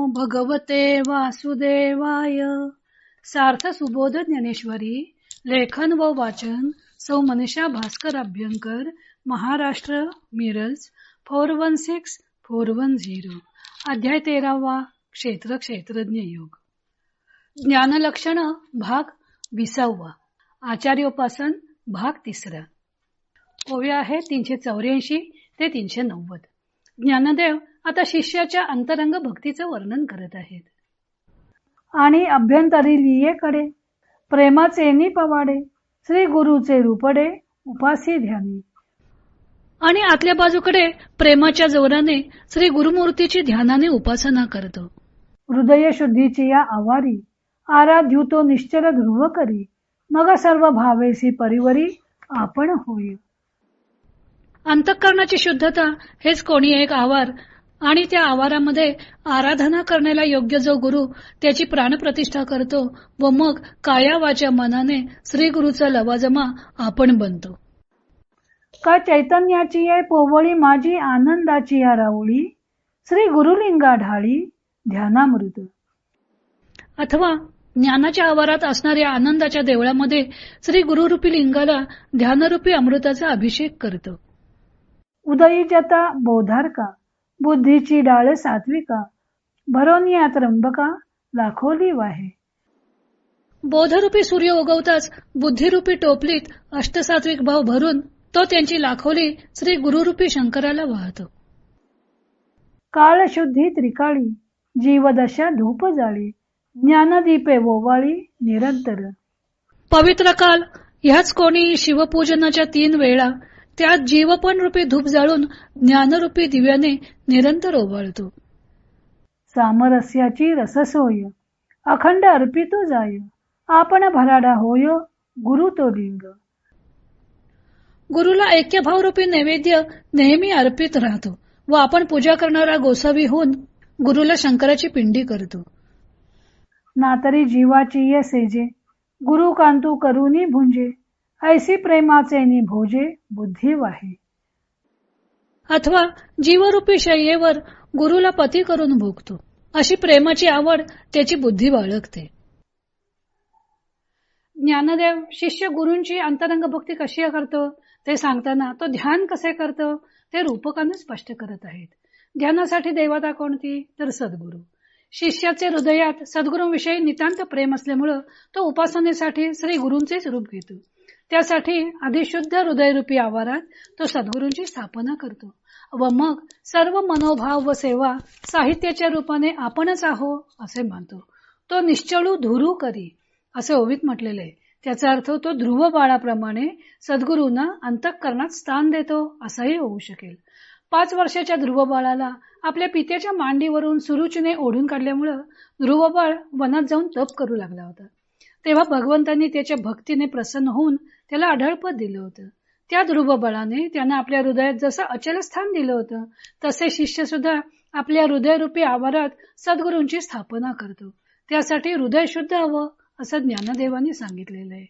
भगवते वासुदेवाय. सार्थ सुबोध ज्ञानेश्वरी. लेखन व वाचन सौ मनीषा भास्कर अभ्यंकर, महाराष्ट्र, मिरज 416410. अध्याय 13वा. क्षेत्र क्षेत्रज्ञ योग. ज्ञानलक्षण भाग 20वा. आचार्योपासन भाग 3. ओव्या आहे 384 ते 390. ज्ञानदेव आता शिष्याच्या अंतरंग भक्तीचं वर्णन करत आहेत. आणि अभ्यंतरी लियेकडे प्रेमाचे निपवाडे, श्री गुरुचे रूपडे उपासी ध्यानी. आणि आतल्या बाजूकडे प्रेमाच्या जोराने श्री गुरुमूर्तीची ध्यानाने उपासना करतो. हृदय शुद्धीची या आवारी, आराध्युतो निश्चल ध्रुव करी, मग सर्व भावेसी परिवरी आपण होय. अंतःकरणाची शुद्धता हेच कोणी एक आवार, आणि त्या आवारामध्ये आराधना करण्याला योग्य जो गुरु त्याची प्राणप्रतिष्ठा करतो व मग काया वाच्या मनाने श्री गुरुचा लवाजमा आपण बनतो. का चैतन्याची ये पोवळी माझी आनंदाची या राऊळी, श्री गुरुलिंगा ढाळी ध्यानामृत. अथवा ज्ञानाच्या आवारात असणाऱ्या आनंदाच्या देवळामध्ये श्री गुरुरूपी लिंगाला ध्यानरूपी अमृताचा अभिषेक करतो. उदयी जता बोधारका, बुद्धीची डाळ सात्विका, भरोनिया त्र्यंबका लाखोली वाहे. बोधरूपी सूर्य उगवताच बुद्धिरूपी टोपलीत अष्टसात्विक भाव भरून तो त्यांची लाखोली श्री गुरुरूपी शंकराला वाहतो. काळ शुद्धी त्रिकाळी, जीवदशा धूप जाळी, ज्ञानदीपे ओवाळी निरंतर. पवित्र काल ह्याच कोणी शिवपूजनाच्या 3 वेळा त्यात जीवपण रूपी धूप जाळून ज्ञानरूपी दिव्याने निरंतर ओवाळतो. सामरस्याची रससोय, अखंड अर्पितो जाय, आपण भराडा होय गुरु तो लिंग. गुरुला ऐक्यभाव रूपी नैवेद्य नेहमी अर्पित राहतो व आपण पूजा करणारा गोसावी होऊन गुरुला शंकराची पिंडी करतो. नातरी जीवाची ये सेजे, गुरु कांतू करुनी भुंजे, ऐसी प्रेमाचे नि भोजे बुद्धी वाहे. अथवा जीवरूपी शय्येवर गुरुला पती करून भोगतो, अशी प्रेमाची आवड त्याची बुद्धी बाळगते. ज्ञानदेव शिष्य गुरूंची अंतरंग भक्ती कशी करतो ते सांगताना तो ध्यान कसे करतो ते रूपकाने स्पष्ट करत आहेत. ध्यानासाठी देवता कोणती तर सद्गुरू. शिष्याचे हृदयात सद्गुरूंविषयी नितांत प्रेम असल्यामुळं तो उपासनेसाठी श्री गुरूंचेच रूप घेतो. त्यासाठी आधी शुद्ध हृदयरूपी आवारात तो सद्गुरूंची स्थापना करतो व मग सर्व मनोभाव व सेवा साहित्याच्या रूपाने आपणच आहो असे मानतो. तो निश्चळू धुरू करी असे ओवीत म्हटलेले आहे. त्याचा अर्थ तो ध्रुव बाळाप्रमाणे सद्गुरूंना अंतःकरणात स्थान देतो असाही होऊ शकेल. 5 वर्षाच्या ध्रुव बाळाला आपल्या पित्याच्या मांडीवरून सुरुचीने ओढून काढल्यामुळं ध्रुव बाळ वनात जाऊन तप करू लागला होता. तेव्हा भगवंतांनी त्याच्या भक्तीने प्रसन्न होऊन त्याला अढळपद दिलं होतं. त्या ध्रुव बाळाने त्यांना आपल्या हृदयात जसं अचल स्थान दिलं होतं तसे शिष्य सुद्धा आपल्या हृदयरूपी आवारात सद्गुरूंची स्थापना करतो. त्यासाठी हृदय शुद्ध हवं असं ज्ञानदेवांनी सांगितलेलं आहे.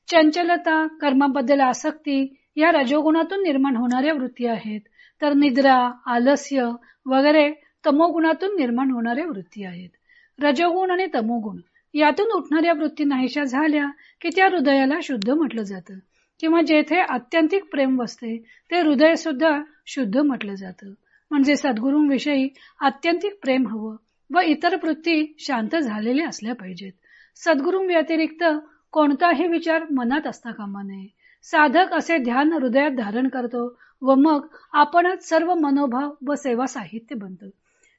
चंचलता, कर्माबद्दल आसक्ती या रजोगुणातून निर्माण होणाऱ्या वृत्ती आहेत, तर निद्रा, आलस्य वगैरे तमोगुणातून निर्माण होणाऱ्या वृत्ती आहेत. रजोगुण आणि तमोगुण यातून उठणाऱ्या वृत्ती नाहीशा झाल्या की त्या हृदयाला शुद्ध म्हटलं जातं, किंवा जेथे आत्यंतिक प्रेम वसते ते हृदय सुद्धा शुद्ध म्हटलं जातं. म्हणजे सद्गुरूंविषयी आत्यंतिक प्रेम हवं व इतर वृत्ती शांत झालेल्या असल्या पाहिजेत. सद्गुरूंव्यतिरिक्त कोणताही विचार मनात असता कामा नये. साधक असे ध्यान हृदयात धारण करतो व मग आपणच सर्व मनोभाव व सेवा साहित्य बनतो.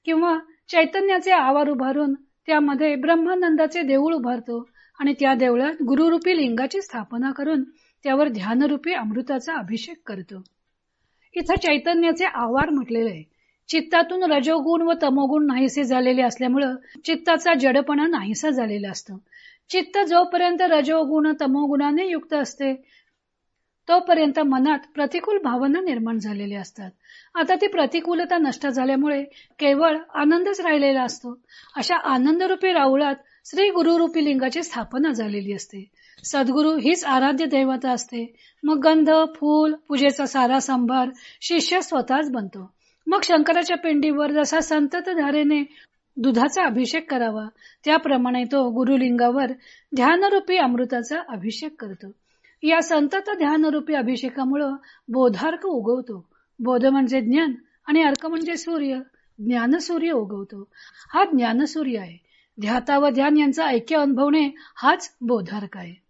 किंवा चैतन्याचे आवार उभारून त्यामध्ये ब्रह्मानंदाचे देऊळ उभारतो आणि त्या देवळात गुरुरूपी लिंगाची स्थापना करून त्यावर ध्यानरूपी अमृताचा अभिषेक करतो. इथं चैतन्याचे आवार म्हटलेले आहे. चित्तातून रजोगुण व तमोगुण नाहीसे झालेले असल्यामुळं चित्ताचा जडपणा नाहीसा झालेला असतो. चित्त जोपर्यंत रजोगुण तमोगुणाने युक्त असते तोपर्यंत मनात प्रतिकूल भावना निर्माण झालेल्या असतात. आता ती प्रतिकूलता नष्ट झाल्यामुळे केवळ आनंदच राहिलेला असतो. अशा आनंदरूपी राऊळात श्री गुरुरूपी लिंगाची स्थापना झालेली असते. सद्गुरू हीच आराध्य देवता असते. मग गंध, फूल, पूजेचा सारा संभार शिष्य स्वतःच बनतो. मग शंकराच्या पिंडीवर जसा संतत धारेने दुधाचा अभिषेक करावा, त्याप्रमाणे तो गुरुलिंगावर ध्यानरूपी अमृताचा अभिषेक करतो. या संतत ध्यानरूपी अभिषेकामुळं बोधार्क उगवतो. बोध म्हणजे ज्ञान आणि अर्क म्हणजे सूर्य. ज्ञानसूर्य उगवतो. हा ज्ञानसूर्य आहे. ध्याता व ध्यान यांचा ऐक्य अनुभवणे हाच बोधार्क आहे.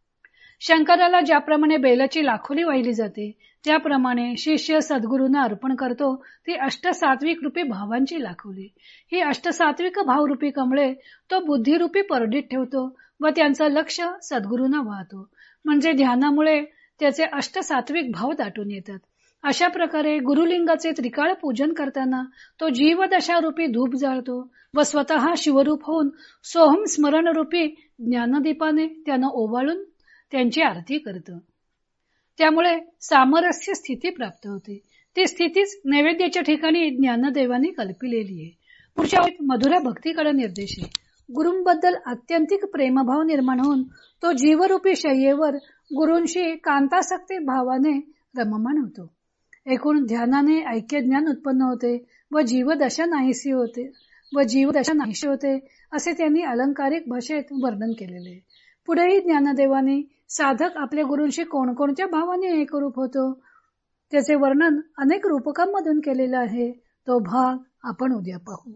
शंकराला ज्याप्रमाणे बेलाची लाखोली वाहिली जाते, त्याप्रमाणे शिष्य सद्गुरूंना अर्पण करतो ती अष्टसात्विक रूपी भावांची लाखोली. ही अष्टसात्विक भावरूपी कमळे तो बुद्धिरूपी परडीत ठेवतो व त्यांचं लक्ष सद्गुरूंना वाहतो. म्हणजे ध्यानामुळे त्याचे अष्टसात्विक भाव दाटून येतात. अशा प्रकारे गुरुलिंगाचे त्रिकाळ पूजन करताना तो जीवदशारूपी धूप जाळतो व स्वतः शिवरूप होऊन सोहम स्मरण रूपी ज्ञानदीपाने त्यानं ओवाळून त्यांची आरती करतो. त्यामुळे सामरस्य स्थिती प्राप्त होते. ती स्थितीच नैवेद्याच्या ठिकाणी ज्ञानदेवाने कल्पिलेली आहे. पुढच्या मधुरा भक्तीकडे निर्देश आहे. गुरूंबद्दल आत्यंतिक प्रेमभाव निर्माण होऊन तो जीवरूपी शय्येवर गुरूंशी कांतासक्ती भावाने रममाण होतो. एकूण ध्यानाने ऐक्य ज्ञान उत्पन्न होते व जीवदशा नाहीशी होते असे त्यांनी अलंकारिक भाषेत वर्णन केलेले. पुढेही ज्ञानदेवाने साधक आपल्या गुरूंशी कोणकोणत्या भावाने एकरूप होतो त्याचे वर्णन अनेक रूपकांमधून केलेलं आहे. तो भाग आपण उद्या पाहू.